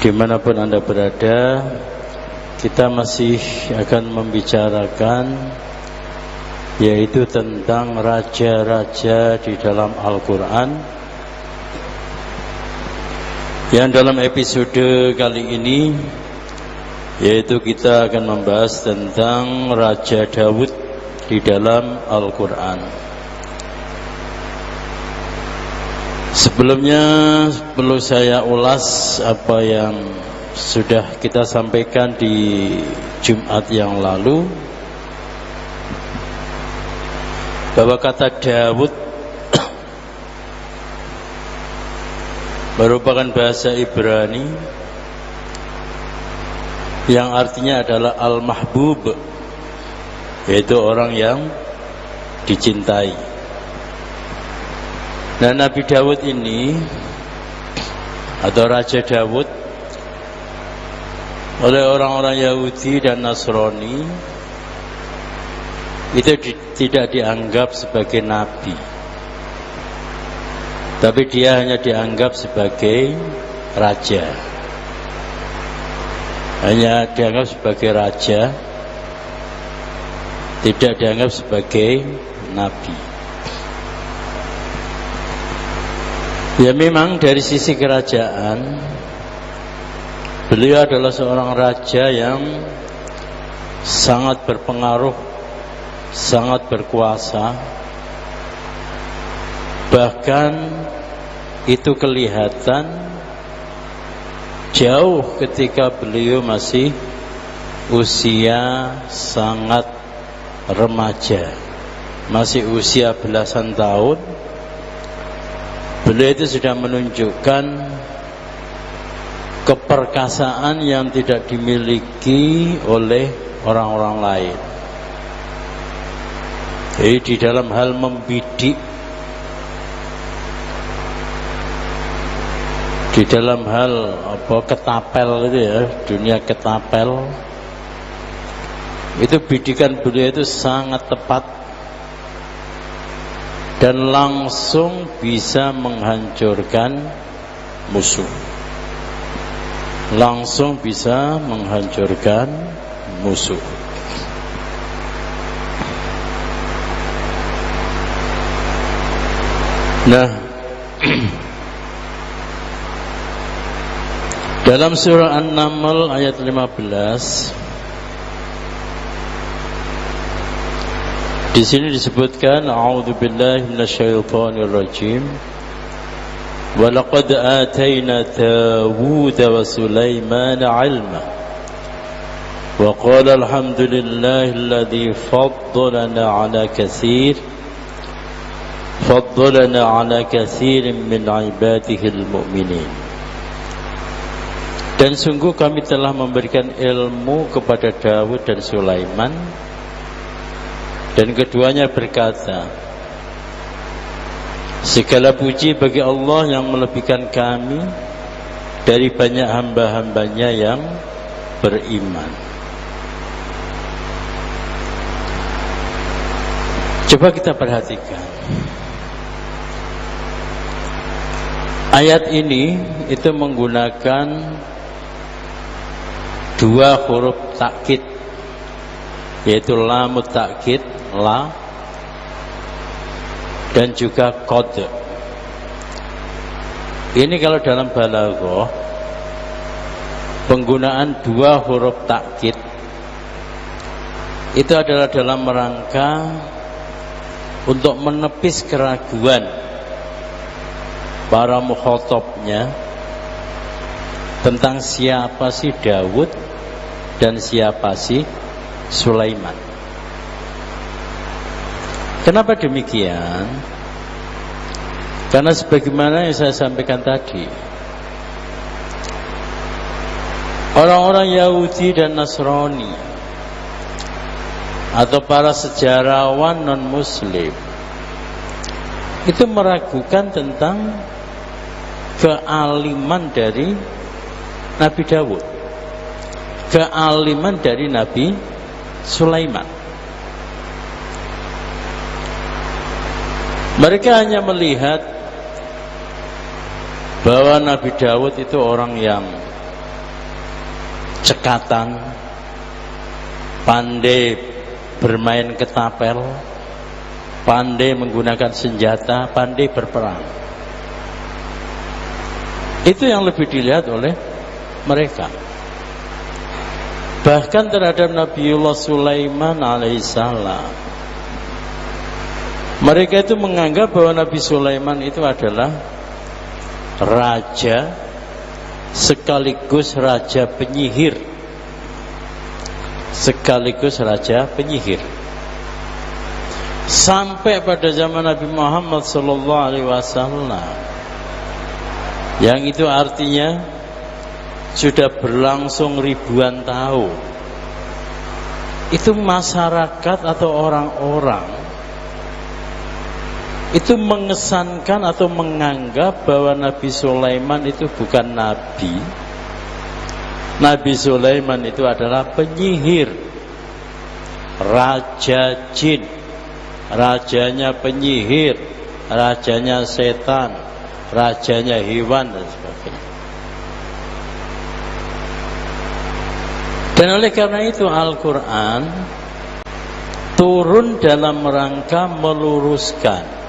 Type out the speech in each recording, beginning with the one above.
Dimanapun Anda berada, kita masih akan membicarakan yaitu tentang raja-raja di dalam Al-Quran. Yang dalam episode kali ini yaitu kita akan membahas tentang Raja Daud di dalam Al-Quran. Sebelumnya perlu saya ulas apa yang sudah kita sampaikan di Jumat yang lalu, bahwa kata Daud merupakan bahasa Ibrani yang artinya adalah Al-Mahbub, yaitu orang yang dicintai. Nah, Nabi Daud ini atau Raja Daud oleh orang-orang Yahudi dan Nasrani itu tidak dianggap sebagai nabi, tapi dia hanya dianggap sebagai raja, hanya dianggap sebagai raja, tidak dianggap sebagai nabi. Ya, memang dari sisi kerajaan beliau adalah seorang raja yang sangat berpengaruh, sangat berkuasa. Bahkan itu kelihatan jauh ketika beliau masih usia sangat remaja, masih usia belasan tahun. Beliau itu sudah menunjukkan keperkasaan yang tidak dimiliki oleh orang-orang lain. Jadi di dalam hal membidik, di dalam hal ketapel gitu ya, dunia ketapel, itu bidikan beliau itu sangat tepat dan langsung bisa menghancurkan musuh. Langsung bisa menghancurkan musuh. Nah, dalam surah An-Naml ayat 15, di sini disebutkan, a'udzubillahi minasyaitonirrajim, wa laqad atayna Dawuda wa Sulaimana 'ilma wa qala alhamdulillahi alladhi faddalana 'ala katsirin min 'ibadihil mu'minin. Dan sungguh kami telah memberikan ilmu kepada Dawud dan Sulaiman, dan keduanya berkata, segala puji bagi Allah yang melebihkan kami dari banyak hamba-hambanya yang beriman. Coba kita perhatikan ayat ini, itu menggunakan dua huruf takkid, yaitu lamut takkid, la, dan juga qad. Ini kalau dalam balaghah, penggunaan dua huruf takkid itu adalah dalam rangka untuk menepis keraguan para mukhatabnya tentang siapa sih Daud dan siapa sih Sulaiman. Kenapa demikian? Karena sebagaimana yang saya sampaikan tadi, orang-orang Yahudi dan Nasrani atau para sejarawan non-muslim itu meragukan tentang kealiman dari Nabi Daud, kealiman dari Nabi Sulaiman. Mereka hanya melihat bahwa Nabi Daud itu orang yang cekatan, pandai bermain ketapel, pandai menggunakan senjata, pandai berperang. Itu yang lebih dilihat oleh mereka. Bahkan terhadap Nabiullah Sulaiman alaihissalam, mereka itu menganggap bahwa Nabi Sulaiman itu adalah raja sekaligus raja penyihir. Sekaligus raja penyihir. Sampai pada zaman Nabi Muhammad SAW, yang itu artinya sudah berlangsung ribuan tahun, itu masyarakat atau orang-orang itu mengesankan atau menganggap bahwa Nabi Sulaiman itu bukan nabi. Nabi Sulaiman itu adalah penyihir, raja jin, rajanya penyihir, rajanya setan, rajanya hewan dan sebagainya. Dan oleh karena itu Al-Quran turun dalam rangka meluruskan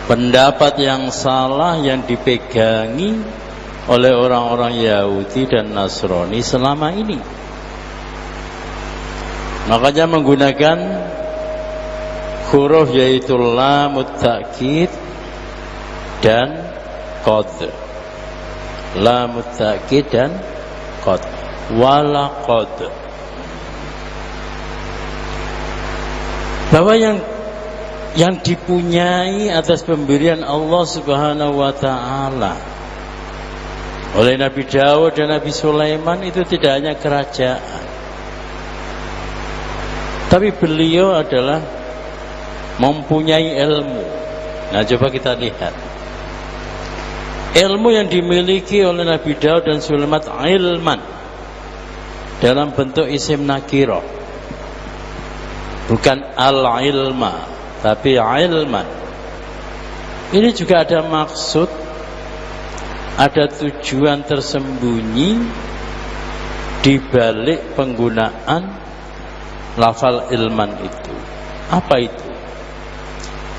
pendapat yang salah yang dipegangi oleh orang-orang Yahudi dan Nasrani selama ini. Makanya menggunakan huruf yaitu lam ta'kid dan qad. Lam ta'kid dan qad. Walaqad. Bahwa yang dipunyai atas pemberian Allah Subhanahu wa taala oleh Nabi Daud dan Nabi Sulaiman itu tidak hanya kerajaan, tapi beliau adalah mempunyai ilmu. Nah, coba kita lihat ilmu yang dimiliki oleh Nabi Daud dan Sulaiman, ilman dalam bentuk isim nakirah, bukan al-ilma tapi ilman. Ini juga ada maksud, ada tujuan tersembunyi di balik penggunaan lafal ilman itu. Apa itu?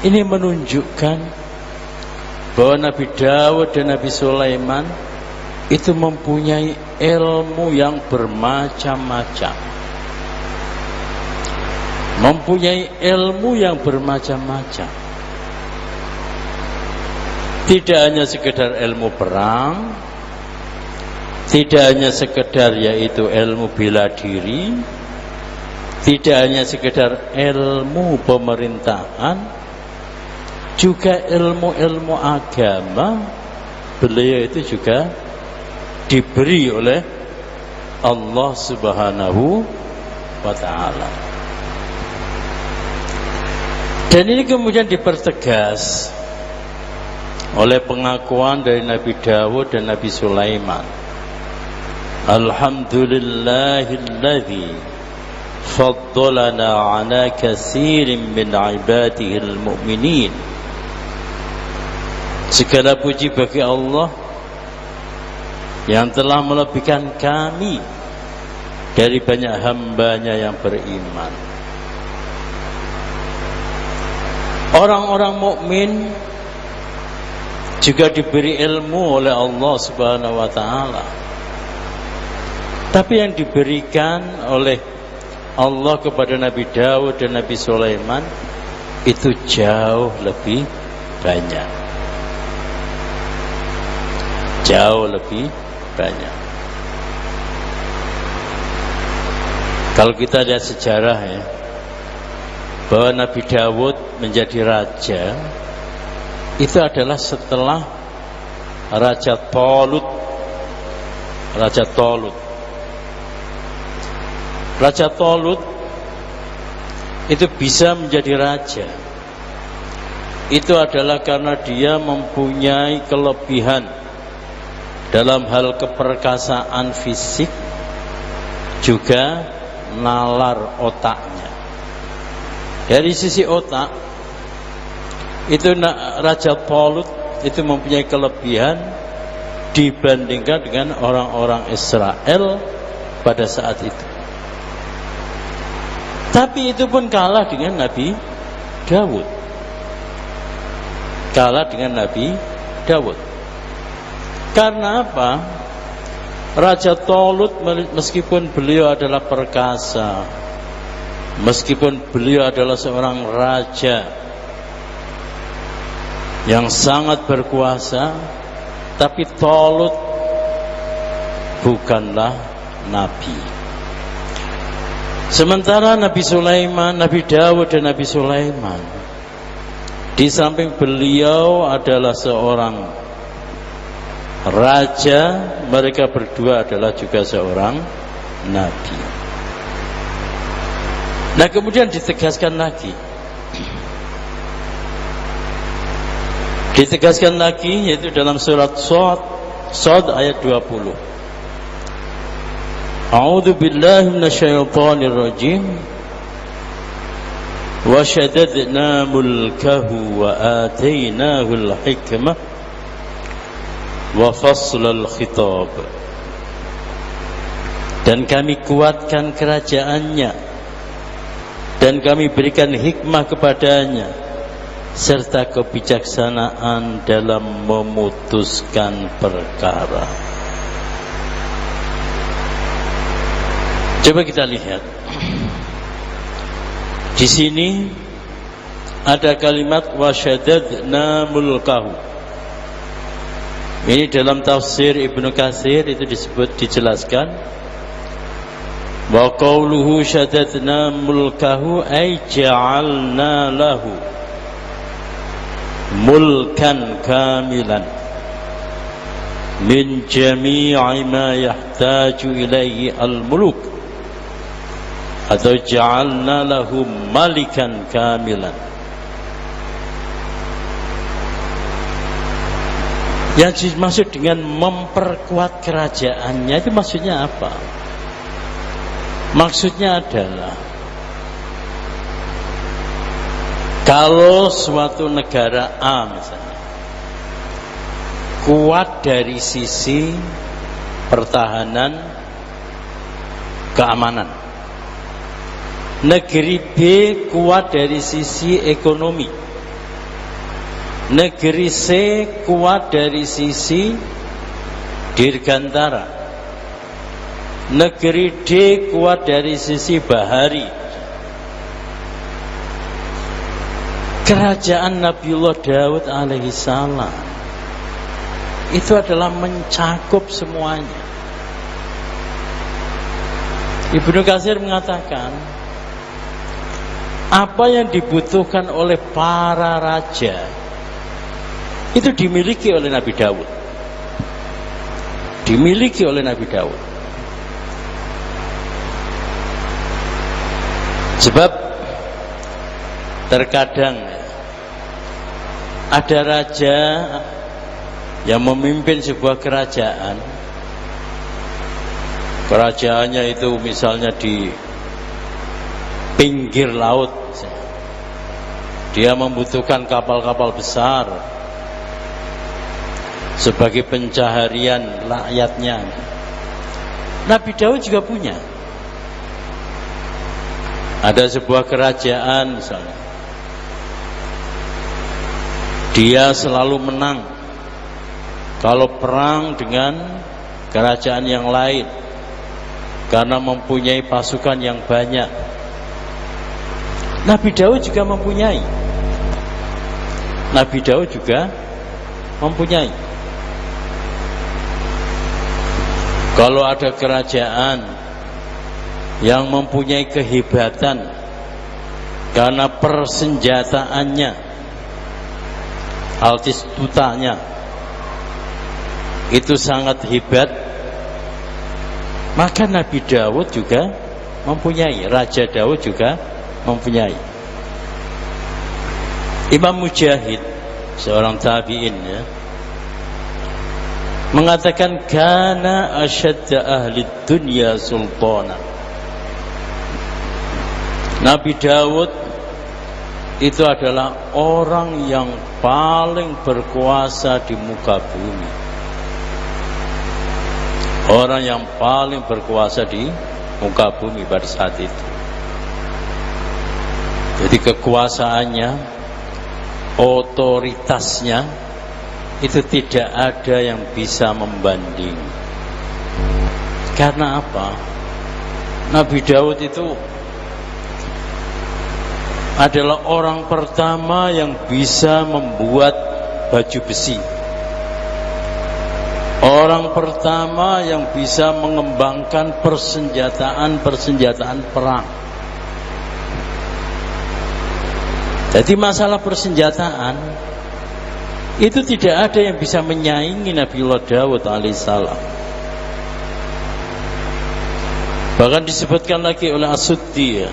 Ini menunjukkan bahwa Nabi Daud dan Nabi Sulaiman itu mempunyai ilmu yang bermacam-macam. Mempunyai ilmu yang bermacam-macam. Tidak hanya sekedar ilmu perang, tidak hanya sekedar yaitu ilmu bela diri, tidak hanya sekedar ilmu pemerintahan, juga ilmu-ilmu agama. Beliau itu juga diberi oleh Allah Subhanahu wa ta'ala. Dan ini kemudian dipertegas oleh pengakuan dari Nabi Dawud dan Nabi Sulaiman. Alhamdulillahilladzi faddalana ala katsirin min ibadihil mu'minin. Segala puji bagi Allah yang telah melebihkan kami dari banyak hambanya yang beriman. Orang-orang mukmin juga diberi ilmu oleh Allah Subhanahu wa taala. Tapi yang diberikan oleh Allah kepada Nabi Daud dan Nabi Sulaiman itu jauh lebih banyak. Jauh lebih banyak. Kalau kita lihat sejarah ya, bahwa Nabi Dawud menjadi raja itu adalah setelah Raja Talut. Raja Talut itu bisa menjadi raja, itu adalah karena dia mempunyai kelebihan dalam hal keperkasaan fisik, juga nalar otaknya. Dari sisi otak itu Raja Talut itu mempunyai kelebihan dibandingkan dengan orang-orang Israel pada saat itu. Tapi itu pun kalah dengan Nabi Dawud. Kalah dengan Nabi Dawud. Karena apa? Raja Talut meskipun beliau adalah perkasa, meskipun beliau adalah seorang raja yang sangat berkuasa, tapi Talut bukanlah nabi. Sementara Nabi Sulaiman, Nabi Dawud dan Nabi Sulaiman, di samping beliau adalah seorang raja, mereka berdua adalah juga seorang nabi. Nah, kemudian ditegaskan lagi, yaitu dalam surat Shad ayat 20. A'udzu billahi minasyaitonir rajim. Wa shaddadna mulkahu wa atainahu al-hikmah wa faslal khitab. Dan kami kuatkan kerajaannya, dan kami berikan hikmah kepadanya, serta kebijaksanaan dalam memutuskan perkara. Coba kita lihat. Di sini ada kalimat wasyaddadna mulkahu. Ini dalam tafsir Ibnu Katsir itu dijelaskan wa qauluhu syaddadna mulkahu ay ja'alna lahu mulkan kamilan min jami'i ma yahtaju ilaihi al-muluk, atau ja'alna lahu malikan kamilan. Yang dimaksud dengan memperkuat kerajaannya itu maksudnya apa? Maksudnya adalah kalau suatu negara A misalnya kuat dari sisi pertahanan keamanan, negeri B kuat dari sisi ekonomi, negeri C kuat dari sisi dirgantara, negeri D kuat dari sisi bahari. Kerajaan Nabiullah Daud alaihissalam itu adalah mencakup semuanya. Ibnu Katsir mengatakan apa yang dibutuhkan oleh para raja itu dimiliki oleh Nabi Daud. Dimiliki oleh Nabi Daud. Sebab terkadang ada raja yang memimpin sebuah kerajaan. Kerajaannya itu misalnya di pinggir laut, dia membutuhkan kapal-kapal besar sebagai pencaharian rakyatnya. Nabi Daud juga punya. Ada sebuah kerajaan misalnya, dia selalu menang kalau perang dengan kerajaan yang lain karena mempunyai pasukan yang banyak. Nabi Daud juga mempunyai. Nabi Daud juga mempunyai. Kalau ada kerajaan yang mempunyai kehebatan karena persenjataannya, altistutanya itu sangat hebat, maka Nabi Daud juga mempunyai, Raja Daud juga mempunyai. Imam Mujahid, seorang tabi'in ya, mengatakan kana asyadda ahli dunya sultana. Nabi Daud itu adalah orang yang paling berkuasa di muka bumi. orang yang paling berkuasa di muka bumi pada saat itu. Jadi kekuasaannya, otoritasnya itu tidak ada yang bisa membanding. Karena apa? Nabi Daud itu adalah orang pertama yang bisa membuat baju besi. Orang pertama yang bisa mengembangkan persenjataan perang. Jadi masalah persenjataan itu tidak ada yang bisa menyaingi Nabiullah Daud alaihissalam. Bahkan disebutkan lagi oleh As-Suddi,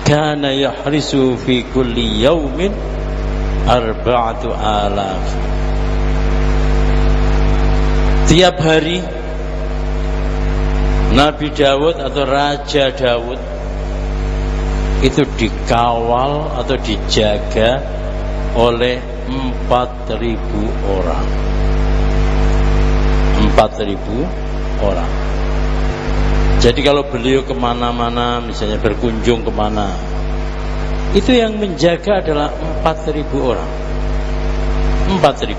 kana yahrisu fi kulli yaumin 4,000. Tiap hari Nabi Daud atau Raja Daud itu dikawal atau dijaga oleh 4.000 orang. 4.000 orang. Jadi kalau beliau kemana-mana, misalnya berkunjung kemana, itu yang menjaga adalah 4.000 orang. 4.000.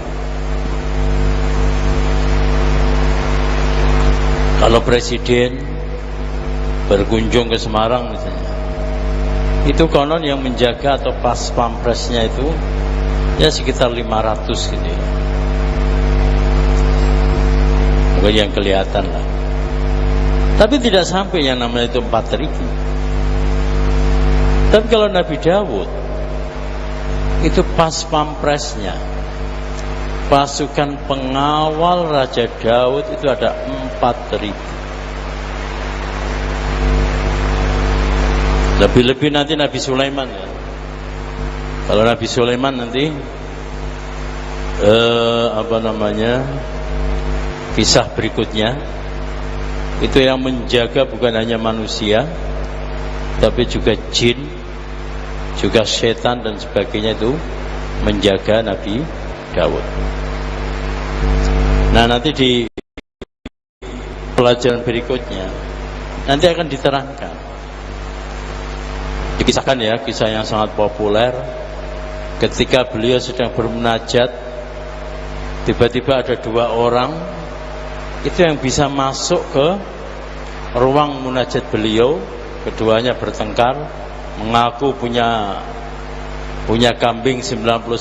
Kalau presiden berkunjung ke Semarang misalnya, itu konon yang menjaga atau pas pampresnya itu ya sekitar 500 gitu ya. Mungkin yang kelihatan lah. Tapi tidak sampai yang namanya itu 4.000. Tapi kalau Nabi Daud itu pas pampresnya, pasukan pengawal Raja Daud itu ada 4.000. Lebih-lebih nanti Nabi Sulaiman ya. Kalau Nabi Sulaiman nanti kisah berikutnya itu yang menjaga bukan hanya manusia tapi juga jin, juga setan dan sebagainya, itu menjaga Nabi Daud. Nah, nanti di pelajaran berikutnya nanti akan diterangkan, dikisahkan ya, kisah yang sangat populer ketika beliau sedang bermunajat, tiba-tiba ada 2 orang itu yang bisa masuk ke ruang munajat beliau. Keduanya bertengkar, mengaku punya kambing 99,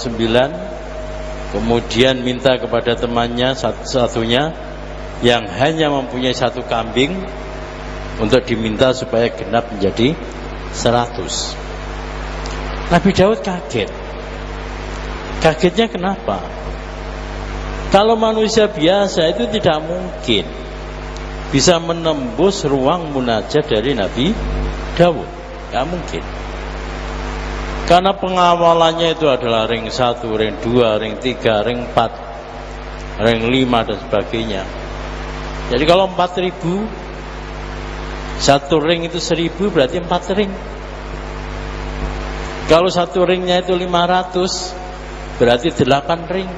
kemudian minta kepada temannya satunya yang hanya mempunyai 1 kambing untuk diminta supaya genap menjadi 100. Nabi Daud kaget. Kagetnya kenapa? Kalau manusia biasa itu tidak mungkin bisa menembus ruang munajat dari Nabi Daud. Tidak mungkin. Karena pengawalannya itu adalah ring 1, ring 2, ring 3, ring 4, ring 5 dan sebagainya. Jadi kalau 4.000, 1 ring itu 1.000, berarti 4 ring. Kalau 1 ringnya itu 500, berarti 8 ring.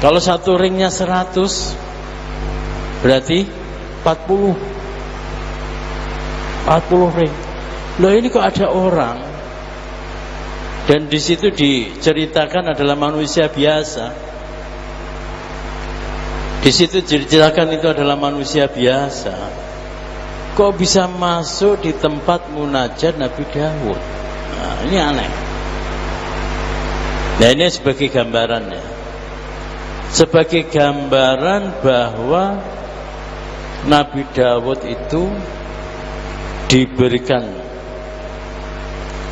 Kalau 1 ringnya 100, berarti 40 ring. Loh, ini kok ada orang, dan di situ diceritakan adalah manusia biasa. Di situ diceritakan itu adalah manusia biasa. Kok bisa masuk di tempat munajat Nabi Daud? Nah, ini aneh. Nah, ini sebagai gambarannya, sebagai gambaran bahwa Nabi Daud itu diberikan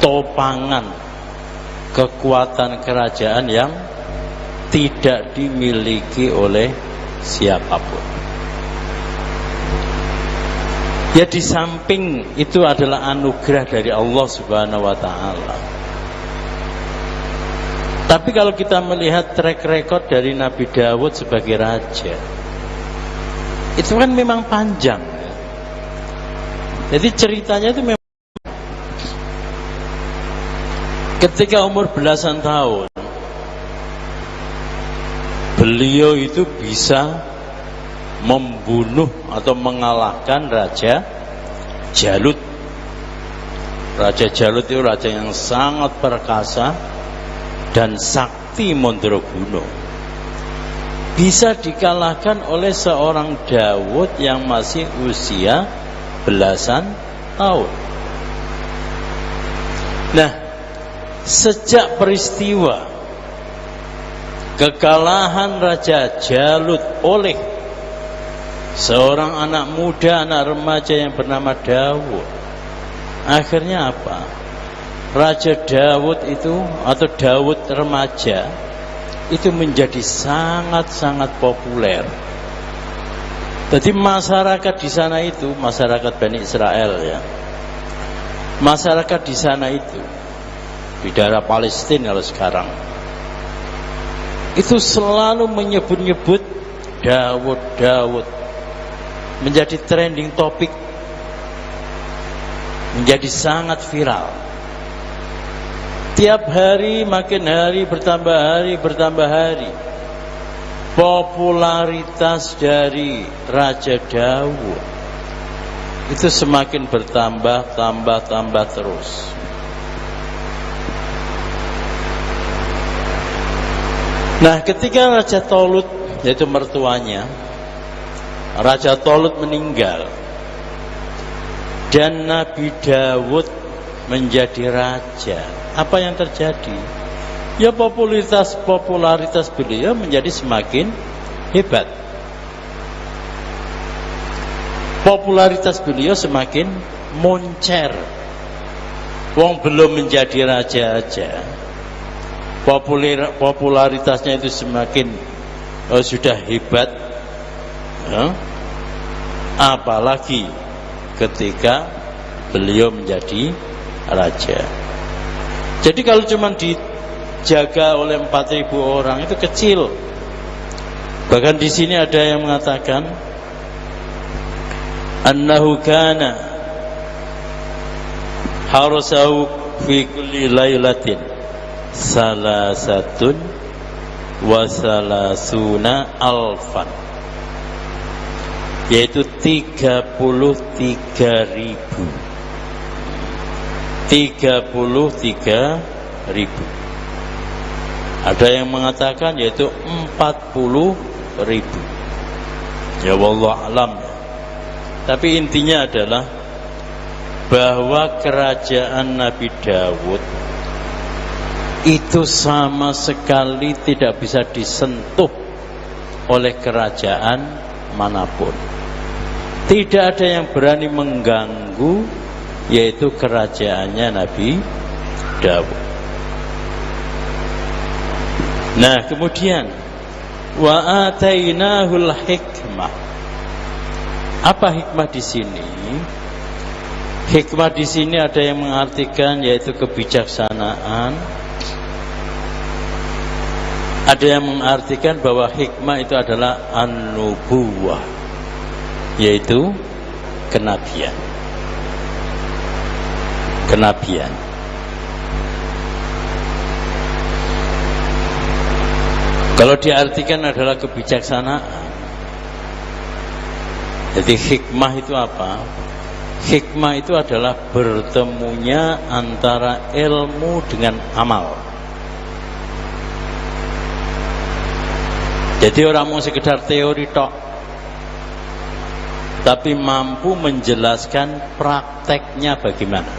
topangan kekuatan kerajaan yang tidak dimiliki oleh siapapun. Ya, di samping itu adalah anugerah dari Allah Subhanahu wa ta'ala. Tapi kalau kita melihat track record dari Nabi Daud sebagai raja, itu kan memang panjang. Jadi ceritanya itu memang ketika umur belasan tahun, beliau itu bisa membunuh atau mengalahkan Raja Jalut. Raja Jalut itu raja yang sangat perkasa dan sakti mandraguna. Bisa dikalahkan oleh seorang Daud yang masih usia belasan tahun. Nah, sejak peristiwa kekalahan Raja Jalut oleh seorang anak muda, anak remaja yang bernama Daud, akhirnya apa? Raja Daud itu atau Daud remaja itu menjadi sangat-sangat populer. Jadi masyarakat di sana itu, masyarakat Bani Israel ya, masyarakat di sana itu di daerah Palestina kalau sekarang itu selalu menyebut-nyebut Daud, Daud, menjadi trending topik, menjadi sangat viral. Tiap hari makin hari bertambah hari popularitas dari Raja Daud itu semakin tambah terus. Nah, ketika Raja Tolut, yaitu mertuanya, Raja Tolut meninggal dan Nabi Daud menjadi raja, apa yang terjadi? Ya, popularitas beliau menjadi semakin hebat. Popularitas beliau semakin moncer. Wong belum menjadi raja aja, popularitasnya itu semakin sudah hebat ya? Apalagi ketika beliau menjadi raja. Jadi kalau cuma dijaga oleh 4.000 orang itu kecil. Bahkan di sini ada yang mengatakan annahu kana harasahu fi kulli lailatin salasatun wa salasuna alfan, yaitu 33.000. Ada yang mengatakan yaitu 40.000. Ya wallahu alam. Tapi intinya adalah bahwa kerajaan Nabi Daud itu sama sekali tidak bisa disentuh oleh kerajaan manapun. Tidak ada yang berani mengganggu, yaitu kerajaannya Nabi Daud. Nah, kemudian wa atainahul hikmah. Apa hikmah di sini? Hikmah di sini ada yang mengartikan yaitu kebijaksanaan. Ada yang mengartikan bahwa hikmah itu adalah an-nubuwah, yaitu kenabian. Kenabian. Kalau diartikan adalah kebijaksanaan. Jadi hikmah itu apa? Hikmah itu adalah bertemunya antara ilmu dengan amal. Jadi orang mau sekedar teori tok, tapi mampu menjelaskan prakteknya bagaimana.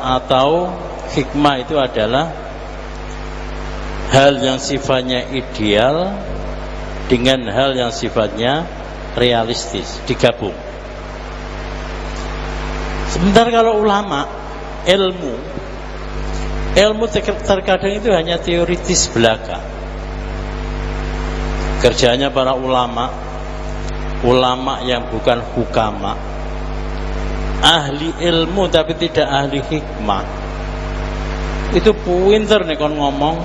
Atau hikmah itu adalah hal yang sifatnya ideal dengan hal yang sifatnya realistis, digabung. Sebentar kalau ulama, ilmu terkadang itu hanya teoritis belaka. Kerjanya para ulama yang bukan hukama, ahli ilmu tapi tidak ahli hikmah, itu pinter nih kon ngomong,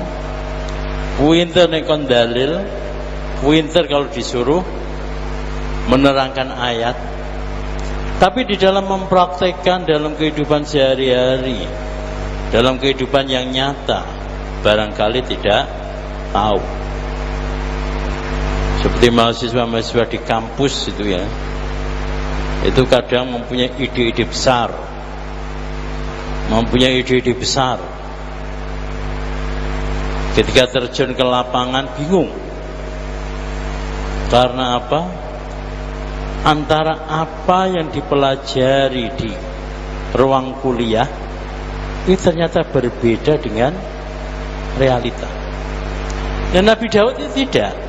pinter nih kon dalil, pinter kalau disuruh menerangkan ayat, tapi di dalam mempraktekkan dalam kehidupan sehari-hari, dalam kehidupan yang nyata, barangkali tidak tahu. Seperti mahasiswa-mahasiswa di kampus itu ya, itu kadang mempunyai ide-ide besar, ketika terjun ke lapangan bingung. Karena apa? Antara apa yang dipelajari di ruang kuliah itu ternyata berbeda dengan realita. Dan Nabi Daud itu tidak.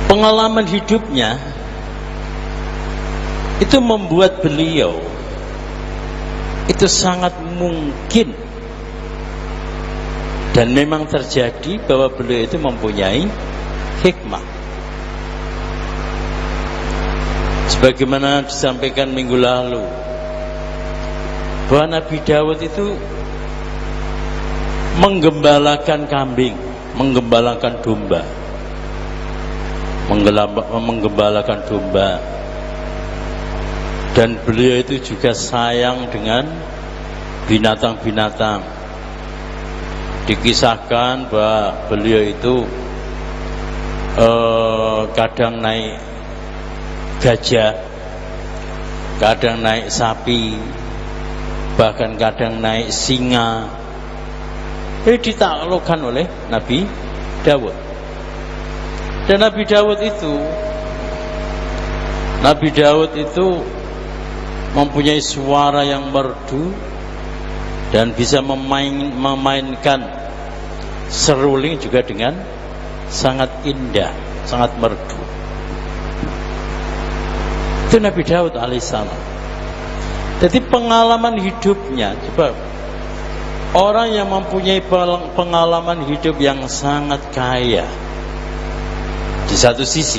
Pengalaman hidupnya itu membuat beliau itu sangat mungkin, dan memang terjadi bahwa beliau itu mempunyai hikmah. Sebagaimana disampaikan minggu lalu, bahwa Nabi Daud itu menggembalakan kambing, menggembalakan domba, dan beliau itu juga sayang dengan binatang-binatang. Dikisahkan bahwa beliau itu kadang naik gajah, kadang naik sapi, bahkan kadang naik singa. Ini ditaklukkan oleh Nabi Daud. Dan Nabi Daud itu mempunyai suara yang merdu dan bisa memainkan seruling juga dengan sangat indah, sangat merdu. Itu Nabi Daud alaihissalam. Jadi pengalaman hidupnya, coba orang yang mempunyai pengalaman hidup yang sangat kaya di satu sisi,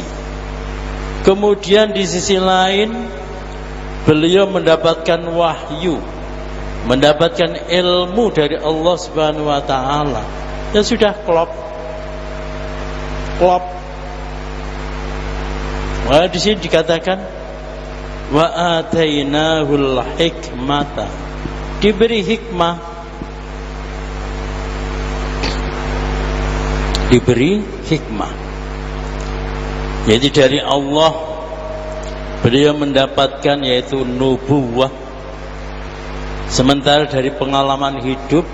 kemudian di sisi lain beliau mendapatkan wahyu, mendapatkan ilmu dari Allah Subhanahu wa taala, ya sudah klop. Nah, di sini dikatakan wa atainahul hikmata, diberi hikmah, jadi dari Allah beliau mendapatkan yaitu nubuwah. Sementara dari pengalaman hidup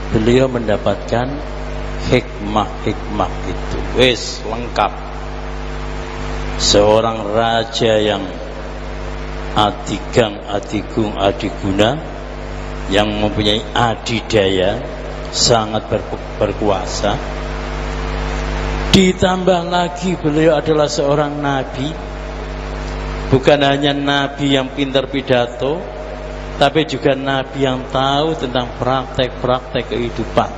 beliau mendapatkan hikmah itu. Wes lengkap. Seorang raja yang adigang, adigung, adiguna, yang mempunyai adidaya, sangat berkuasa. Ditambah lagi beliau adalah seorang nabi. Bukan hanya nabi yang pintar pidato, tapi juga nabi yang tahu tentang praktek-praktek kehidupan.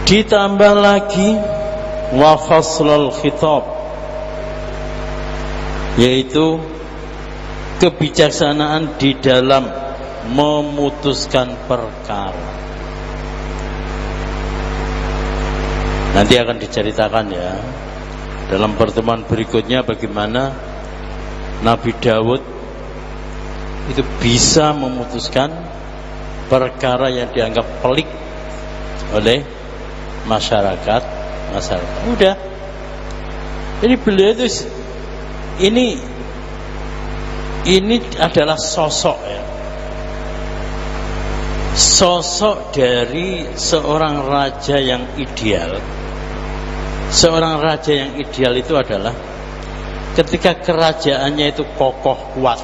Ditambah lagi wa faslul khitab, yaitu kebijaksanaan di dalam memutuskan perkara. Nanti akan diceritakan ya dalam pertemuan berikutnya bagaimana Nabi Daud itu bisa memutuskan perkara yang dianggap pelik oleh masyarakat. Udah. Jadi beliau itu ini adalah sosok ya. Sosok dari seorang raja yang ideal. Seorang raja yang ideal itu adalah ketika kerajaannya itu kokoh kuat.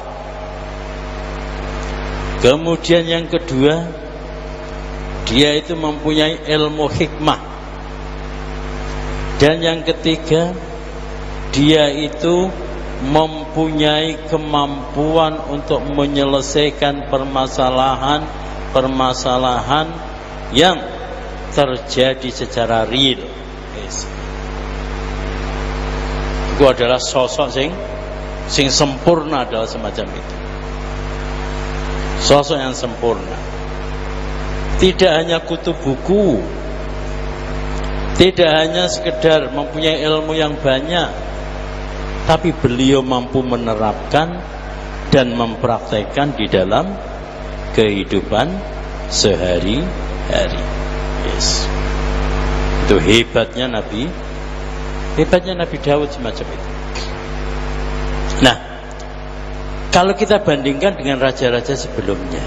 Kemudian yang kedua, dia itu mempunyai ilmu hikmah. Dan yang ketiga, dia itu mempunyai kemampuan untuk menyelesaikan permasalahan yang terjadi secara real. Itu adalah sosok sing sempurna, adalah semacam itu. Sosok yang sempurna. Tidak hanya kutub buku, tidak hanya sekedar mempunyai ilmu yang banyak, tapi beliau mampu menerapkan dan mempraktekkan di dalam kehidupan sehari-hari. Yes. Itu hebatnya Nabi Daud semacam itu. Nah, kalau kita bandingkan dengan raja-raja sebelumnya,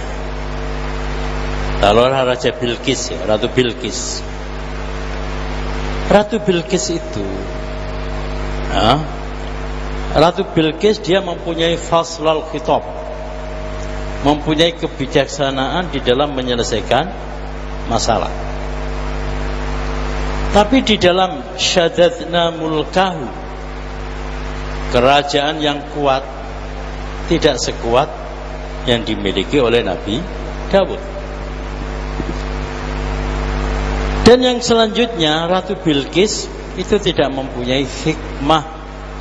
taruhlah Raja Bilqis ya, Ratu Bilqis. Ratu Bilqis itu, Ratu Bilqis dia mempunyai faslul khitab, mempunyai kebijaksanaan di dalam menyelesaikan masalah. Tapi di dalam syadadna mulkahu, kerajaan yang kuat tidak sekuat yang dimiliki oleh Nabi Daud. Dan yang selanjutnya, Ratu Bilqis itu tidak mempunyai hikmah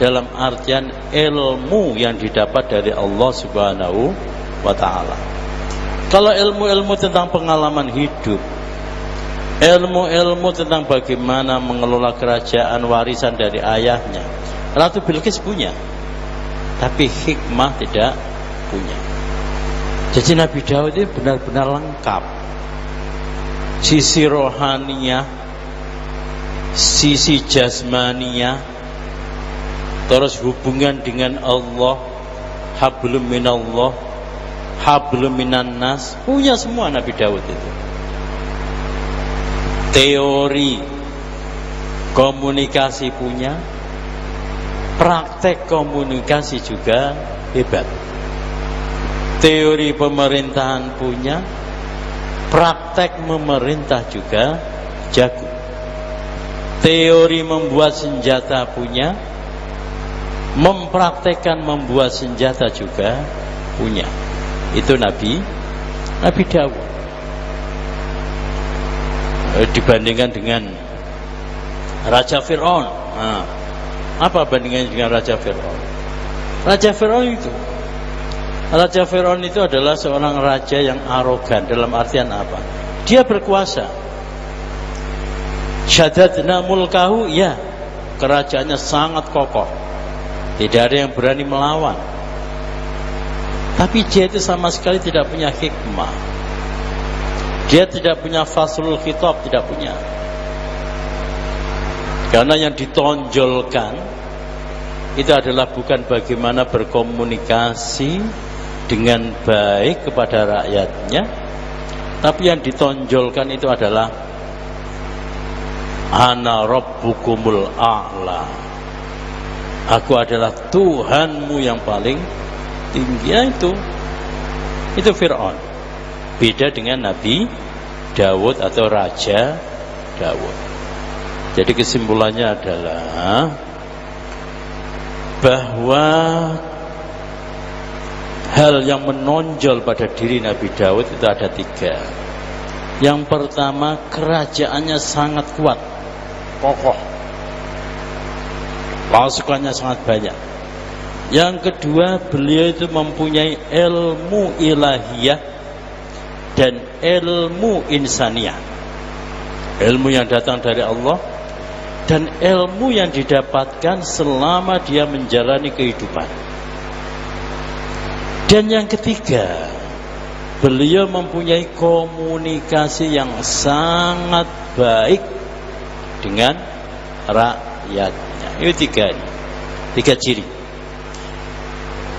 dalam artian ilmu yang didapat dari Allah Subhanahu wa ta'ala. Kalau ilmu-ilmu tentang pengalaman hidup, ilmu-ilmu tentang bagaimana mengelola kerajaan warisan dari ayahnya, Ratu Bilqis punya, tapi hikmah tidak punya. Jadi Nabi Daud itu benar-benar lengkap. Sisi rohaniyah, sisi jasmaniyah, terus hubungan dengan Allah, hablum minallah, hablum minan nas, punya semua Nabi Daud itu. Teori komunikasi punya, praktek komunikasi juga hebat. Teori pemerintahan punya, praktek memerintah juga jago. Teori membuat senjata punya, mempraktekkan membuat senjata juga punya. Itu Nabi Daud. Dibandingkan dengan Raja Fir'aun, apa bandingannya dengan Raja Fir'aun? Raja Fir'aun itu adalah seorang raja yang arogan. Dalam artian apa? Dia berkuasa. Syadadna mulkahu, ya, kerajaannya sangat kokoh, tidak ada yang berani melawan. Tapi dia itu sama sekali tidak punya hikmah. Dia tidak punya faslul khitab, tidak punya. Karena yang ditonjolkan itu adalah bukan bagaimana berkomunikasi dengan baik kepada rakyatnya, tapi yang ditonjolkan itu adalah ana rabbukumul a'la, aku adalah Tuhanmu yang paling tinggi. Itu Fir'aun. Beda dengan Nabi Daud atau Raja Daud. Jadi kesimpulannya adalah bahwa hal yang menonjol pada diri Nabi Daud itu ada 3. Yang pertama, kerajaannya sangat kuat, kokoh, pasukannya sangat banyak. Yang kedua, beliau itu mempunyai ilmu ilahiyah dan ilmu insaniyah, ilmu yang datang dari Allah dan ilmu yang didapatkan selama dia menjalani kehidupan. Dan yang ketiga, beliau mempunyai komunikasi yang sangat baik dengan rakyatnya. Itu 3 ciri.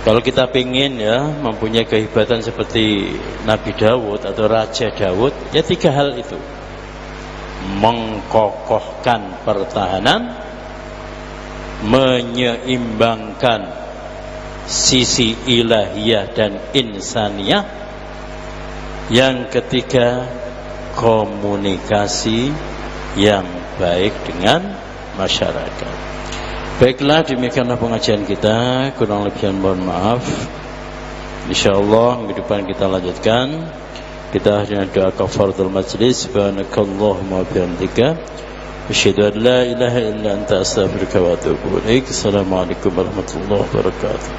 Kalau kita ingin mempunyai kehebatan seperti Nabi Daud atau Raja Daud, ya 3 hal itu: mengkokohkan pertahanan, menyeimbangkan sisi ilahiyah dan insaniyah, yang ketiga komunikasi yang baik dengan masyarakat. Baiklah, demikianlah pengajian kita, kurang lebihnya mohon maaf. Insyaallah minggu depan kita lanjutkan. Kita dengan doa kafaratul majlis. Subhanakallahumma wa bihamdika, asyhadu an la ilaha illa anta, astaghfiruka wa atubu ilaik. Assalamualaikum warahmatullahi wabarakatuh.